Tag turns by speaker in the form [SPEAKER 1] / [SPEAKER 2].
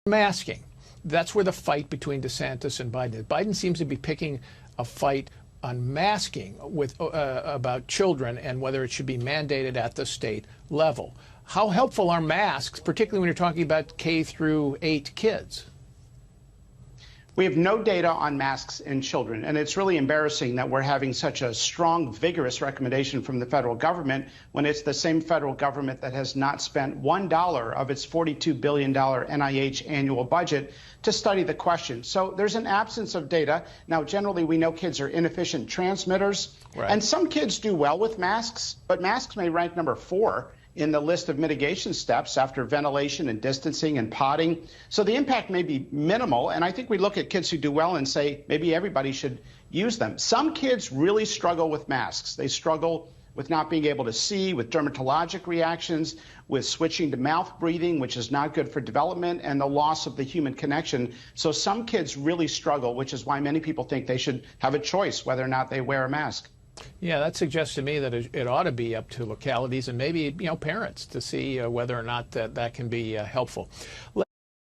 [SPEAKER 1] Masking. That's where the fight between DeSantis and Biden is. Biden seems to be picking a fight on masking with about children and whether it should be mandated at the state level. How helpful are masks, particularly when you're talking about K through 8 kids?
[SPEAKER 2] We have no data on masks in children, and it's really embarrassing that we're having such a strong, vigorous recommendation from the federal government when it's the same federal government that has not spent $1 of its $42 billion NIH annual budget to study the question. So there's an absence of data. Now, generally, we know kids are inefficient transmitters,
[SPEAKER 1] right,
[SPEAKER 2] and some kids do well with masks, but masks may rank number 4 in the list of mitigation steps after ventilation and distancing and potting. So the impact may be minimal, and I think we look at kids who do well and say maybe everybody should use them. Some kids really struggle with masks. They struggle with not being able to see, with dermatologic reactions, with switching to mouth breathing, which is not good for development, and the loss of the human connection. So some kids really struggle, which is why many people think they should have a choice whether or not they wear a mask.
[SPEAKER 1] Yeah, that suggests to me that it ought to be up to localities and maybe, parents to see whether or not that can be helpful.